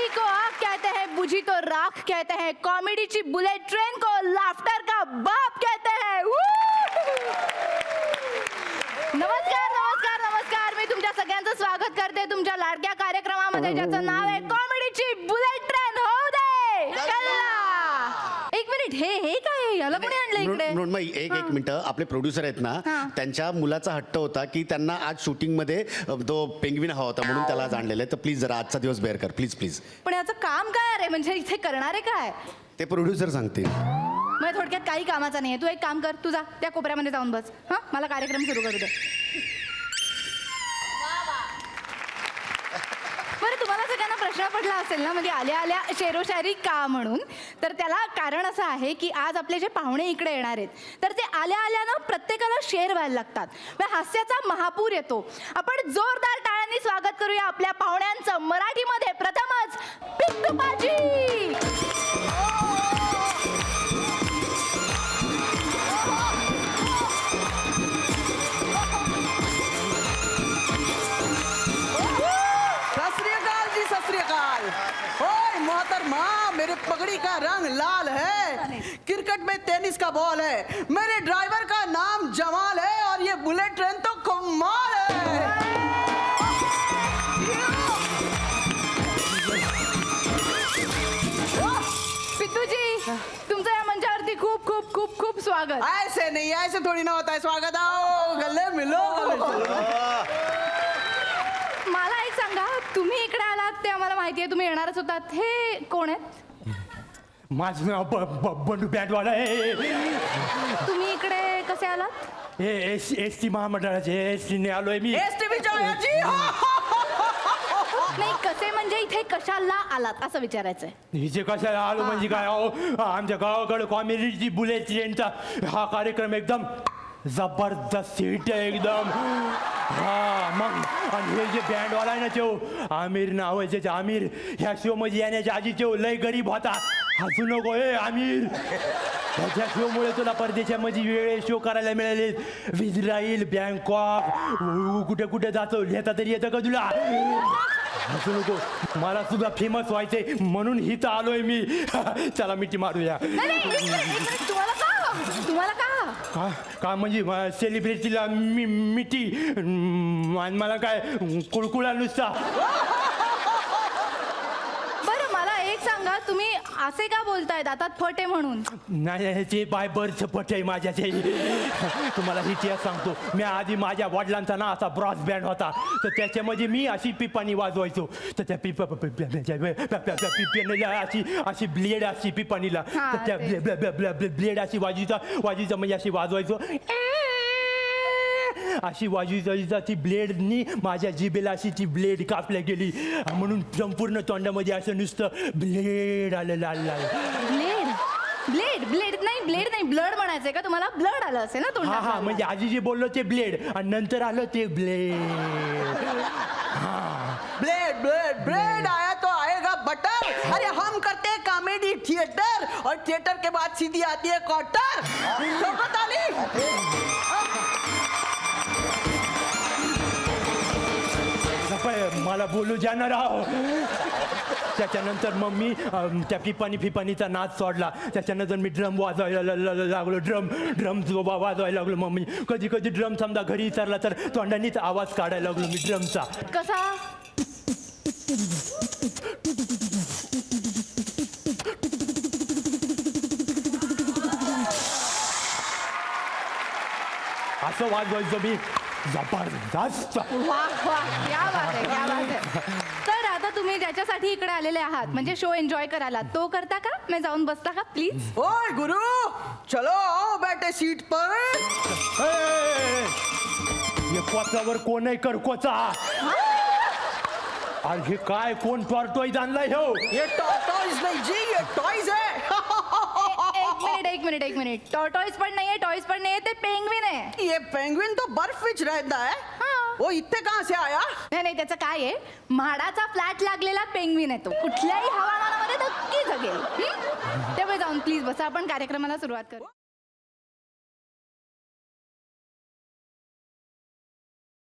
आगी को आग कहते हैं, बुझी तो राख कहते हैं, कॉमेडी ची बुलेट ट्रेन को लाफ्टर का बाप कहते हैं. नमस्कार नमस्कार नमस्कार, मी तुमच्या सगळ्यांचं स्वागत करते तुमच्या लाडक्या कार्यक्रमामध्ये ज्याचं नाव आहे कॉमेडीची बुलेट ट्रेन होऊ दे कल्ला. एक मिनिट, हे काय याला कोणी आणलं इकडे? मृण्मयी एक मिनिटं, आपले प्रोड्युसर आहेत ना, त्यांच्या मुलाचा हट्ट होता की त्यांना आज शूटिंग मध्ये तो पेंग्विन हवा होता म्हणून त्याला आज आणलेलं आहे. तर प्लीज जरा आजचा दिवस बेअर कर प्लीज प्लीज. पण याचं काम काय रे, म्हणजे इथे करणारे काय? ते प्रोड्युसर सांगतील. म्हणजे थोडक्यात काही कामाचा नाहीये. तू एक काम कर, तू जा त्या कोपऱ्यामध्ये जाऊन बस. हा, मला कार्यक्रम सुरू करू दे. बरं, तुम्हाला सगळ्यांना प्रश्न पडला असेल ना, म्हणजे आल्या आल्या शेरोशायरी का म्हणून, तर त्याला कारण असं आहे की आज आपले जे पाहुणे इकडे येणार आहेत, तर ते आल्या आल्या ना प्रत्येकाला शेर व्हायला लागतात. हास्याचा महापूर येतो. आपण जोरदार टाळ्यांनी स्वागत करूया आपल्या पाहुण्यांचं. मराठीमध्ये प्रथमच पिंटूबाजी. मोहतरमा, मेरे पगड़ी का रंग लाल है, क्रिकेट में टेनिस का बॉल है, मेरे ड्राइवर का नाम जमाल है और ये बुलेट ट्रेन तो कमाल है. पित्तूजी, तुमचं या मंचावरती खूप खूप खूप खूप स्वागत. ऐसे नहीं, ऐसे थोड़ी ना होता है. स्वागत. आओ गले मिलो. मला एक सांगा, तुम्ही इकडे आलात ते आम्हाला माहिती आहे, तुम्ही येणारच होतात. हे कोण आहेत? माझं नाव बंडू बँडवाला आहे. तुम्ही इकडे कसे आलात? हे एस टी महामंडळाचे एस टीने आलोय मी. एसटीव्ही जी. नाही, कसे म्हणजे इथे कशाला आलात असं विचारायचंय. हिचे कशाला आलो म्हणजे काय, अहो आमच्या गावाकडे कॉमेडीची बुलेट ट्रेनचा हा कार्यक्रम एकदम जबरदस्त हिट आहे एकदम. हा मग, आणि हे जे बँडवाला आहे ना, तो आमिर नाव आहे त्याचे. आमिर ह्या शो मध्ये येण्याच्या आधी तो लय गरीब होता. हसू नको हे आमिर. ह्याच्या शोमुळे तुला परदेशामध्ये वेगळे शो करायला मिळाले. इस्राईल, बँकॉक, कुठे कुठे जातो, लिहिता तरी येतं का तुला? हसू नको, मला सुद्धा फेमस व्हायचंय म्हणून हिथं आलोय मी. चला मिठी मारूया. तुम्हाला का का म्हणजे सेलिब्रिटीला मिठी मला काय कुळकुळा नुसता. बरं, मला एक सांगा, तुम्ही असे का बोलताय दातात फट आहे म्हणून? नाही, ते बाय बर्थ पट आहे माझ्या. ते तुम्हाला इतिहास सांगतो. मी आधी माझ्या वडिलांचा ना असा ब्रॉस बँड होता, तर त्याच्यामध्ये मी अशी पिपाणी वाजवायचो. तर त्या पिपाणीला अशी ब्लेड अशी पिपाणीला, तर त्या ब्लेड अशी वाजवायचं म्हणजे अशी वाजवायचो. अशी वाजवायचा ती ब्लेडनी माझ्या जिभेला अशी ती ब्लेड कापल्या गेली, म्हणून संपूर्ण तोंडामध्ये असं नुसतं ब्लेड आलं लाल लाल. ब्लेड नाही ब्लड म्हणायचंय का तुम्हाला? ब्लड आलं असेल ना तोंडात. हा, म्हणजे आधी जे बोललो ते ब्लेड आणि नंतर आलं ते ब्लेड. ब्लेड ब्लेड ब्लेड आया तो आएगा बटर. अरे हम करते हैं कॉमेडी थिएटर और थिएटर के बाद सीधी आती है क्वार्टर. मला बोलू जाणार आहो. त्याच्यानंतर मग मी त्या फिपानीचा नाच सोडला. त्याच्यानंतर मी ड्रम वाजवायला लागलो. ड्रम वाजवायला लागलो. मग मी कधी कधी ड्रम समजा घरी विचारला तर तोंडानीच आवाज काढायला लागलो मी ड्रमचा. कसा? असं वाजवायचो मी. जबरदस्त. वाह, क्या बात आहे. तर आता तुम्ही ज्याच्यासाठी इकडे आलेले आहात, म्हणजे शो एन्जॉय करायला, तो करता का? मी जाऊन बसता का प्लीज? ओए गुरु, चलो आओ बैठे सीट पर. हे कोचावर कोण आहे करकोचा? अरे हे काय, कोण टॉर्टॉइज आणलाय हो? ये टॉर्टॉइज नहीं जी, ये टॉयज है. एक मिनिट. टॉर्टॉइज पण नाहीये, टॉयज पण नाहीये, ते पेंग्विन आहे. ये पेंग्विन तो बर्फ विच रहता है. वो इतने कहाँ से आया? नाही, त्याचं काय आहे, म्हाडाचा फ्लॅट लागलेला पेंग्विन आहे तो. कुठल्याही हवामानामध्ये नक्की जगेल. तेव्हा जाऊन प्लीज बसा, आपण कार्यक्रमाला सुरुवात करू.